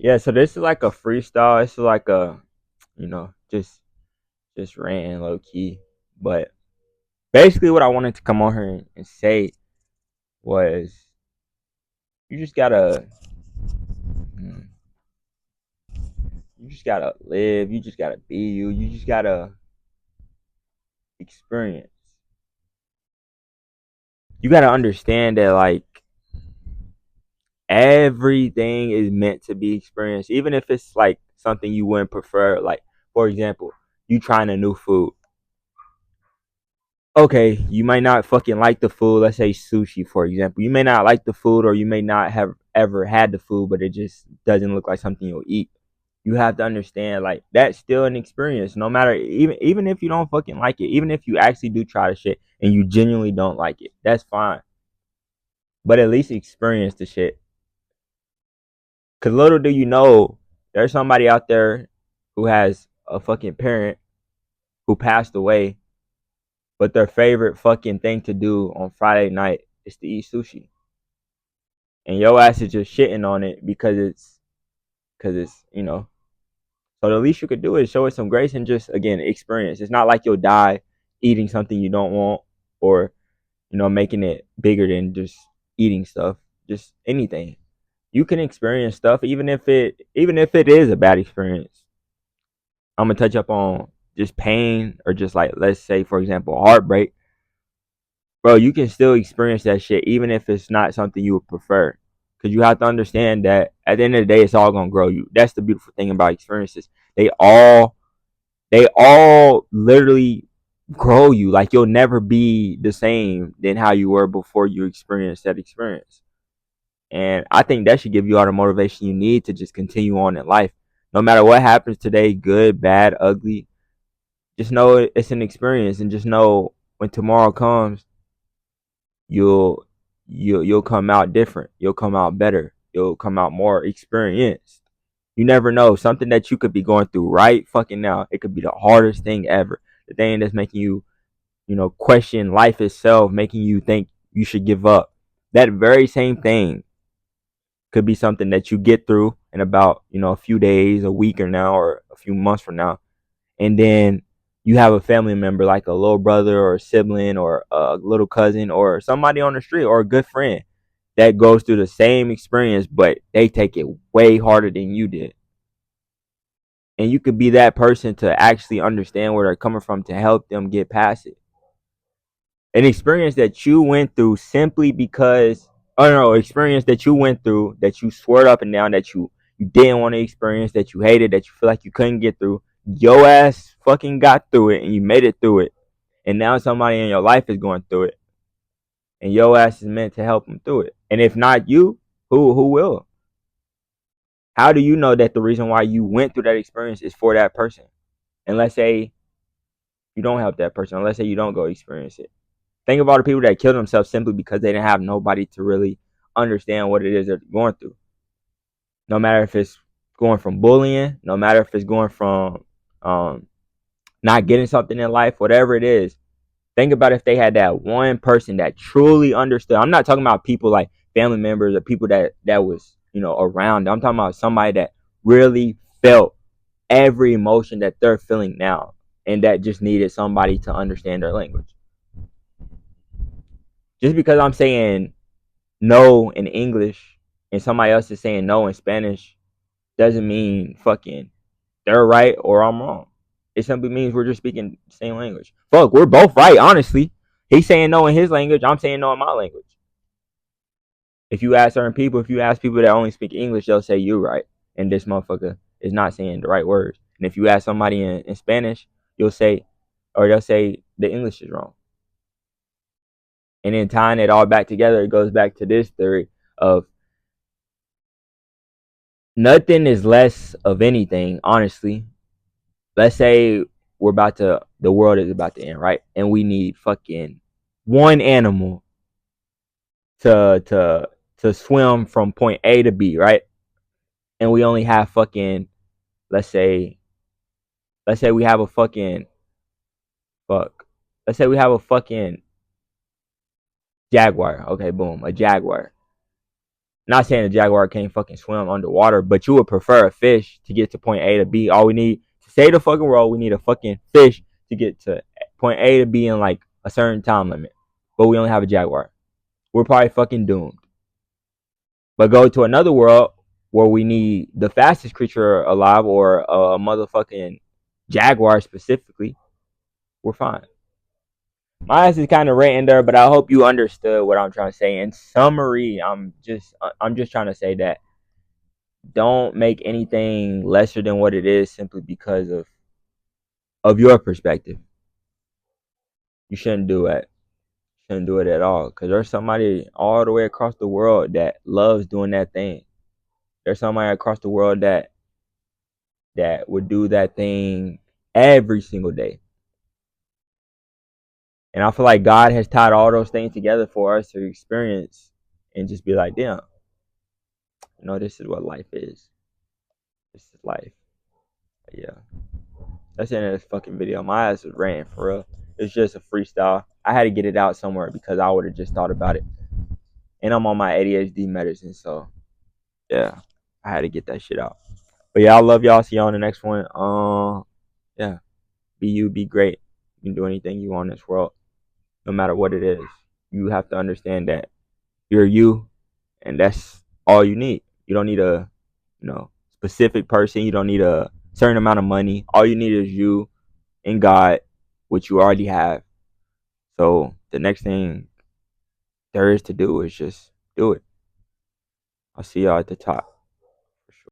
Yeah, so this is like a freestyle. This is like a, just ranting low key. But basically, what I wanted to come on here and say was, you just gotta, mm, you just gotta live. You just gotta be you. You just gotta experience. You gotta understand that like everything is meant to be experienced, even if it's like something you wouldn't prefer. Like, for example, you trying a new food. Okay, you might not fucking like the food. Let's say sushi, for example. You may not like the food, or you may not have ever had the food, but it just doesn't look like something you'll eat. You have to understand, like, that's still an experience. No matter, even if you don't fucking like it, even if you actually do try the shit and you genuinely don't like it, that's fine. But at least experience the shit. Cause little do you know, there's somebody out there who has a fucking parent who passed away, but their favorite fucking thing to do on Friday night is to eat sushi, and your ass is just shitting on it because it's. So the least you could do is show it some grace and just again experience. It's not like you'll die eating something you don't want, or making it bigger than just eating stuff. Just anything. You can experience stuff even if it is a bad experience. I'm gonna touch up on just pain, or just like, let's say for example, heartbreak. Bro, you can still experience that shit even if it's not something you would prefer. Cause you have to understand that at the end of the day, it's all gonna grow you. That's the beautiful thing about experiences. They all they all literally grow you. Like, you'll never be the same than how you were before you experienced that experience. And I think that should give you all the motivation you need to just continue on in life. No matter what happens today, good, bad, ugly, just know it's an experience, and just know when tomorrow comes, you'll you'll come out different. You'll come out better. You'll come out more experienced. You never know. Something that you could be going through right fucking now, it could be the hardest thing ever. The thing that's making you, question life itself, making you think you should give up. That very same thing could be something that you get through in about, a few days, a week or now, or a few months from now. And then you have a family member, like a little brother or a sibling or a little cousin or somebody on the street or a good friend, that goes through the same experience, but they take it way harder than you did. And you could be that person to actually understand where they're coming from, to help them get past it. An experience that you went through simply because, oh no, experience that you went through that you swore up and down that you didn't want to experience, that you hated, that you feel like you couldn't get through. Your ass fucking got through it and you made it through it. And now somebody in your life is going through it, and your ass is meant to help them through it. And if not you, who will? How do you know that the reason why you went through that experience is for that person? And let's say you don't help that person, or let's say you don't go experience it. Think of all the people that killed themselves simply because they didn't have nobody to really understand what it is they're going through. No matter if it's going from bullying, no matter if it's going from um, not getting something in life, whatever it is. Think about if they had that one person that truly understood. I'm not talking about people like family members or people that was around. I'm talking about somebody that really felt every emotion that they're feeling now, and that just needed somebody to understand their language. Just because I'm saying no in English and somebody else is saying no in Spanish doesn't mean fucking they're right or I'm wrong. It simply means we're just speaking the same language. Fuck, we're both right, honestly. He's saying no in his language, I'm saying no in my language. If you ask certain people, if you ask people that only speak English, they'll say you're right. And this motherfucker is not saying the right words. And if you ask somebody in Spanish, you'll say, or they'll say the English is wrong. And then tying it all back together, it goes back to this theory of nothing is less of anything, honestly. Let's say the world is about to end, right? And we need fucking one animal to swim from point A to B, right? And we only have fucking, let's say we have a fucking, fuck. Let's say we have a fucking jaguar. Okay, boom, a jaguar. Not saying a jaguar can't fucking swim underwater, but you would prefer a fish to get to point A to B. All we need to save the fucking world, we need a fucking fish to get to point A to B in like a certain time limit. But we only have a jaguar. We're probably fucking doomed. But go to another world where we need the fastest creature alive or a motherfucking jaguar specifically. We're fine. My ass is kind of ranting there, but I hope you understood what I'm trying to say. In summary, I'm just trying to say that don't make anything lesser than what it is simply because of your perspective. You shouldn't do it. Shouldn't do it at all. Because there's somebody all the way across the world that loves doing that thing. There's somebody across the world that would do that thing every single day. And I feel like God has tied all those things together for us to experience and just be like, damn, this is what life is. This is life. But yeah. That's the end of this fucking video. My ass was ranting for real. It's just a freestyle. I had to get it out somewhere because I would have just thought about it. And I'm on my ADHD medicine, so yeah, I had to get that shit out. But yeah, I love y'all. See y'all on the next one. Yeah, be you, be great. You can do anything you want in this world, no matter what it is. You have to understand that you're you, and that's all you need. You don't need a, specific person. You don't need a certain amount of money. All you need is you and God, which you already have. So the next thing there is to do is just do it. I'll see y'all at the top.